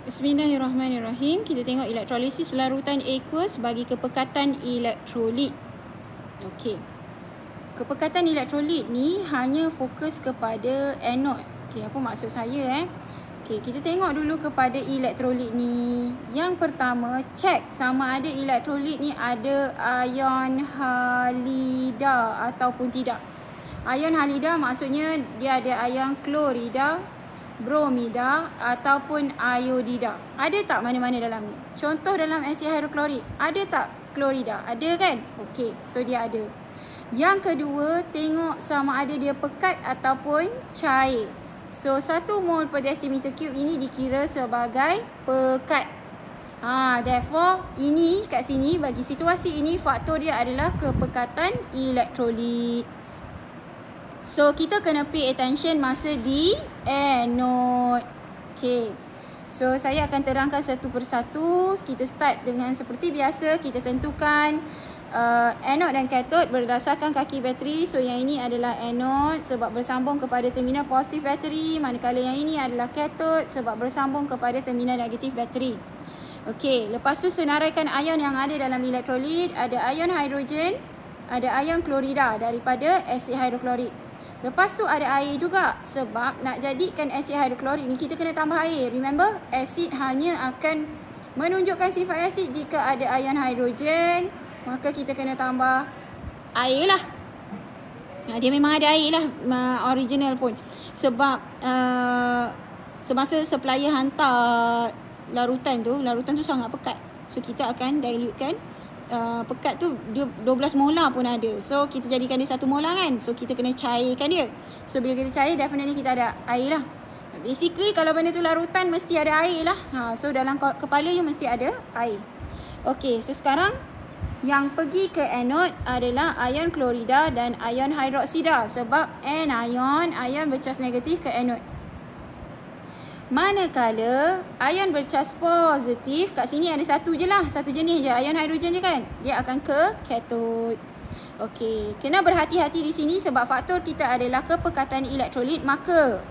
Bismillahirrahmanirrahim. Kita tengok elektrolisis larutan aqueous bagi kepekatan elektrolit. Okey. Kepekatan elektrolit ni hanya fokus kepada anod. Okey, apa maksud saya Okey, kita tengok dulu kepada elektrolit ni. Yang pertama, cek sama ada elektrolit ni ada ion halida ataupun tidak. Ion halida maksudnya dia ada ion klorida, bromida ataupun iodida. Ada tak mana-mana dalam ni? Contoh dalam asid hidroklorik, ada tak klorida? Ada kan? Okey, so dia ada. Yang kedua, tengok sama ada dia pekat ataupun cair. So 1 mol per decimeter cube ini dikira sebagai pekat. Therefore ini kat sini bagi situasi ini faktor dia adalah kepekatan elektrolit. So kita kena pay attention masa di anode. Okay. So saya akan terangkan satu persatu. Kita start dengan seperti biasa. Kita tentukan anode dan kathode berdasarkan kaki bateri. So yang ini adalah anode sebab bersambung kepada terminal positif bateri. Manakala yang ini adalah kathode sebab bersambung kepada terminal negatif bateri. Okey, lepas tu senaraikan ion yang ada dalam elektrolit. Ada ion hidrogen, ada ion klorida daripada asid hidroklorik. Lepas tu ada air juga sebab nak jadikan asid hidroklorik ni kita kena tambah air. Remember, asid hanya akan menunjukkan sifat asid jika ada ion hidrogen, maka kita kena tambah air lah. Dia memang ada air lah original pun. Sebab semasa supplier hantar larutan tu sangat pekat. So kita akan dilutekan. Pekat tu 12 molar pun ada. So kita jadikan dia 1 molar kan. So kita kena cairkan dia. So bila kita cair, definitely kita ada air lah. Basically kalau benda tu larutan mesti ada air lah. So dalam kepala you mesti ada air. Okay, so sekarang yang pergi ke anode adalah ion klorida dan ion hidroksida. Sebab ion bercas negatif ke anode. Manakala ion bercas positif, kat sini ada satu je lah, satu jenis je, ion hidrogen je kan. Dia akan ke kathode. Okey, kena berhati-hati di sini sebab faktor kita adalah kepekatan elektrolit. Maka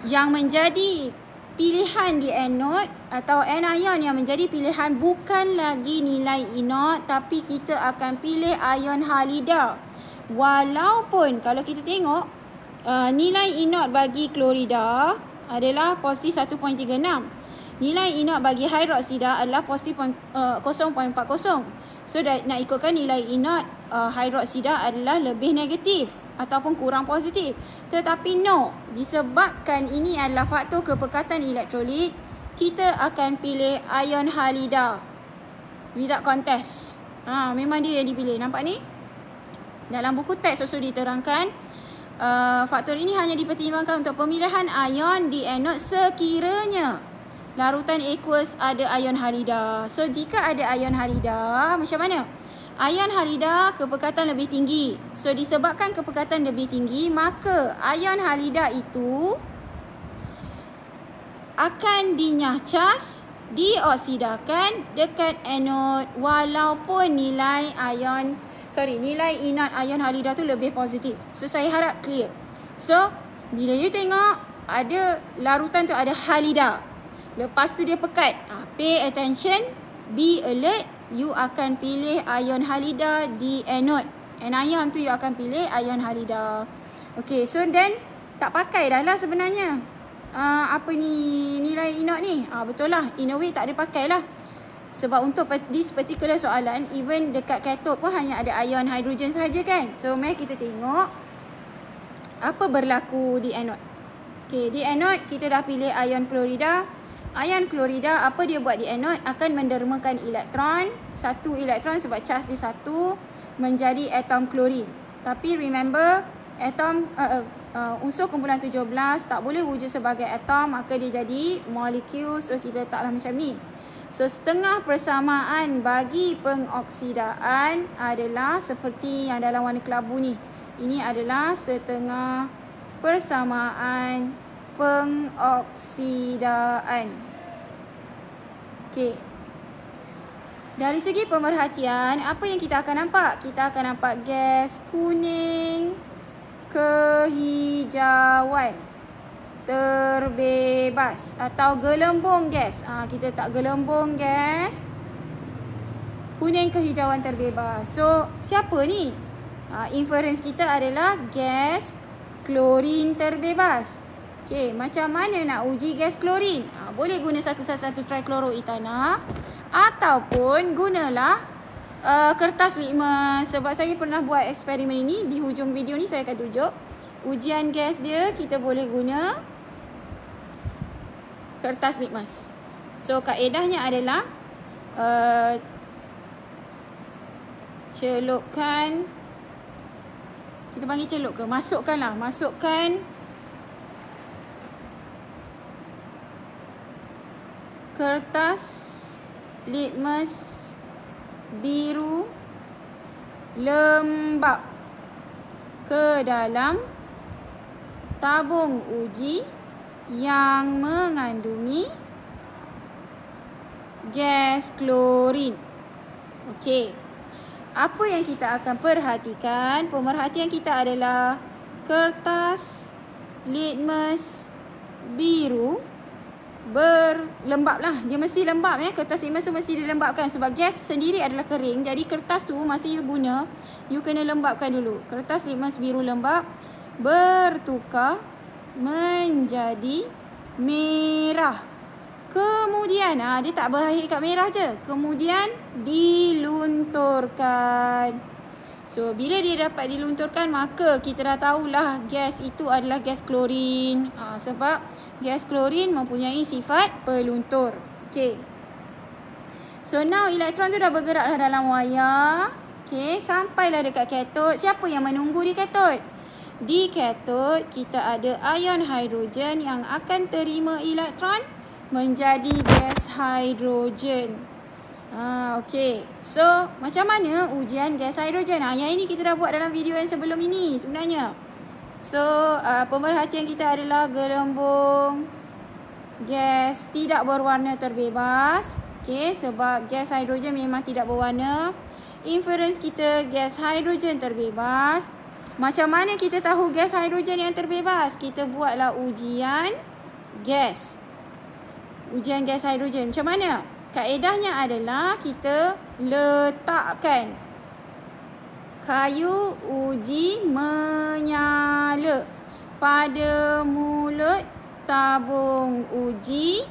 yang menjadi pilihan di anode atau anion yang menjadi pilihan bukan lagi nilai inod, tapi kita akan pilih ion halida. Walaupun kalau kita tengok nilai inod bagi klorida adalah positif 1.36. Nilai inod bagi hidroksida adalah positif 0.40. So nak ikutkan nilai inod hidroksida adalah lebih negatif ataupun kurang positif. Tetapi no, disebabkan ini adalah faktor kepekatan elektrolit, kita akan pilih ion halida without contest. Memang dia yang dipilih. Nampak ni? Dalam buku teks also diterangkan faktor ini hanya dipertimbangkan untuk pemilihan ion di anode sekiranya larutan aqueous ada ion halida. So jika ada ion halida, macam mana? Ion halida kepekatan lebih tinggi. So disebabkan kepekatan lebih tinggi, maka ion halida itu akan dinyahcas, dioksidakan dekat anode walaupun nilai inod ion halida tu lebih positif. So saya harap clear. So bila you tengok ada larutan tu ada halida, lepas tu dia pekat, pay attention, be alert, you akan pilih ion halida di anode. Anion tu you akan pilih ion halida. Okay, so then tak pakai dah lah sebenarnya nilai inod ni. Betul lah, in a way tak ada pakai lah. Sebab untuk this particular soalan, even dekat kathode pun hanya ada ion hidrogen sahaja kan. So mari kita tengok apa berlaku di anode. Okay, di anode kita dah pilih ion klorida. Ion klorida apa dia buat di anode? Akan mendermakan elektron. Satu elektron sebab charge dia 1 menjadi atom klorin. Tapi remember, atom unsur kumpulan 17 tak boleh wujud sebagai atom, maka dia jadi molekul. So kita letaklah macam ni. So setengah persamaan bagi pengoksidaan adalah seperti yang dalam warna kelabu ni. Ini adalah setengah persamaan pengoksidaan. Okey. Dari segi pemerhatian, apa yang kita akan nampak? Kita akan nampak gas kuning kehijauan. terbebas atau gelembung gas. Kita tak gelembung gas. Kuning kehijauan terbebas. So, siapa ni? Inference kita adalah gas klorin terbebas. Okey, macam mana nak uji gas klorin? Boleh guna 111 trikloroetana ataupun gunalah kertas litmus. Sebab saya pernah buat eksperimen ini, di hujung video ni saya akan tunjuk. Ujian gas dia kita boleh guna kertas litmus. So, kaedahnya adalah celupkan, kita panggil celup ke? Masukkan kertas litmus biru lembap ke dalam tabung uji yang mengandungi gas klorin. Okey. Apa yang kita akan perhatikan? Pemerhatian kita adalah kertas litmus biru berlembap lah. Dia mesti lembap Kertas litmus tu mesti dilembapkan sebab gas sendiri adalah kering. Jadi kertas tu masih guna, you kena lembapkan dulu. Kertas litmus biru lembap bertukar menjadi merah. Kemudian dia tak berakhir kat merah je. Kemudian dilunturkan. So, bila dia dapat dilunturkan, maka kita dah tahulah gas itu adalah gas klorin. Sebab gas klorin mempunyai sifat peluntur. Okey. So, now elektron tu dah bergeraklah dalam wayar. Okey, sampailah dekat katod. Siapa yang menunggu di katod? Di katod, kita ada ion hidrogen yang akan terima elektron menjadi gas hidrogen. Okey. So, macam mana ujian gas hidrogen? Yang ini kita dah buat dalam video yang sebelum ini sebenarnya. So, pemerhatian kita adalah gelembung gas tidak berwarna terbebas. Okey, sebab gas hidrogen memang tidak berwarna. Inference kita gas hidrogen terbebas. Macam mana kita tahu gas hidrogen yang terbebas? Kita buatlah ujian gas. Ujian gas hidrogen. Macam mana? Kaedahnya adalah kita letakkan kayu uji menyala pada mulut tabung uji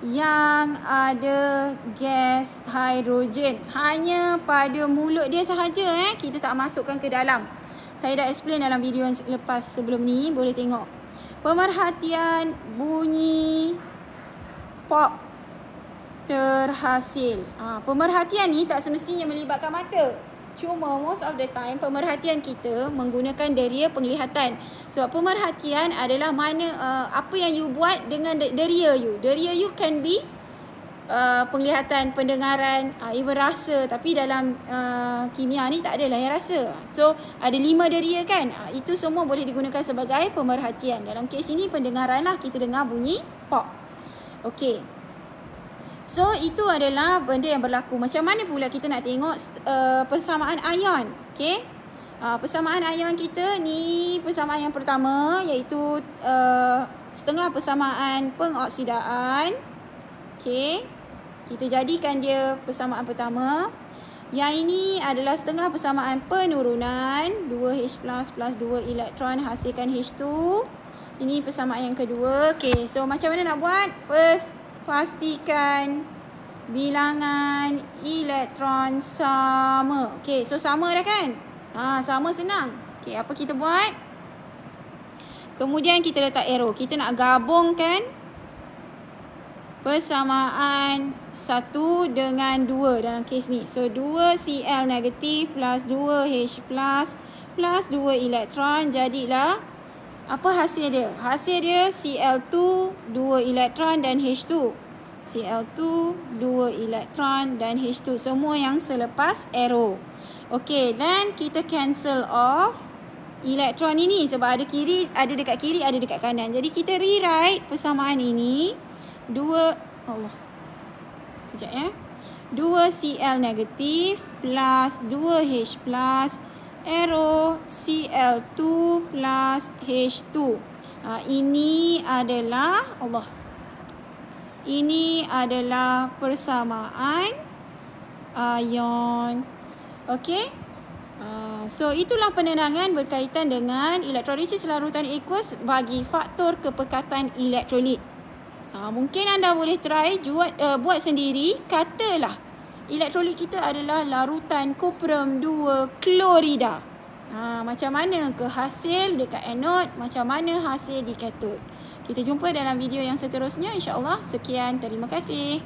yang ada gas hidrogen. Hanya pada mulut dia sahaja kita tak masukkan ke dalam. Saya dah explain dalam video yang lepas sebelum ni, boleh tengok. Pemerhatian bunyi pop terhasil. Pemerhatian ni tak semestinya melibatkan mata. Cuma most of the time pemerhatian kita menggunakan deria penglihatan. Sebab pemerhatian adalah mana apa yang you buat dengan deria you. Deria you can be penglihatan, pendengaran, even rasa. Tapi dalam kimia ni tak adalah yang rasa. So ada 5 deria kan. Itu semua boleh digunakan sebagai pemerhatian. Dalam kes ini pendengaran lah, kita dengar bunyi pop. Okey. So, itu adalah benda yang berlaku. Macam mana pula kita nak tengok persamaan ion? Okay? Persamaan ion kita ni persamaan yang pertama, iaitu setengah persamaan pengoksidaan. Okay? Kita jadikan dia persamaan pertama. Yang ini adalah setengah persamaan penurunan. 2H plus 2 elektron hasilkan H2. Ini persamaan yang kedua. Okay, so macam mana nak buat? First, pastikan bilangan elektron sama. Okey, so sama dah kan? Sama, senang. Okey, apa kita buat? Kemudian kita letak arrow. Kita nak gabungkan persamaan 1 dengan 2 dalam kes ni. So 2Cl negatif plus 2H plus 2 elektron, jadilah apa hasil dia? Hasil dia Cl2 2 elektron dan H2. Cl2 2 elektron dan H2. Semua yang selepas arrow. Okey, dan kita cancel off elektron ini sebab ada kiri, ada dekat kiri, ada dekat kanan. Jadi kita rewrite persamaan ini 2 2Cl negatif plus 2H plus arrow Cl2 plus H2. Ini adalah ini adalah persamaan ion. Okey. So itulah penerangan berkaitan dengan elektrolisis larutan aqueous bagi faktor kepekatan elektrolit. Mungkin anda boleh try buat sendiri. Katalah elektrolit kita adalah larutan koprum 2 klorida. Macam mana ke hasil dekat anod, macam mana hasil di katod. Kita jumpa dalam video yang seterusnya insya-Allah. Sekian, terima kasih.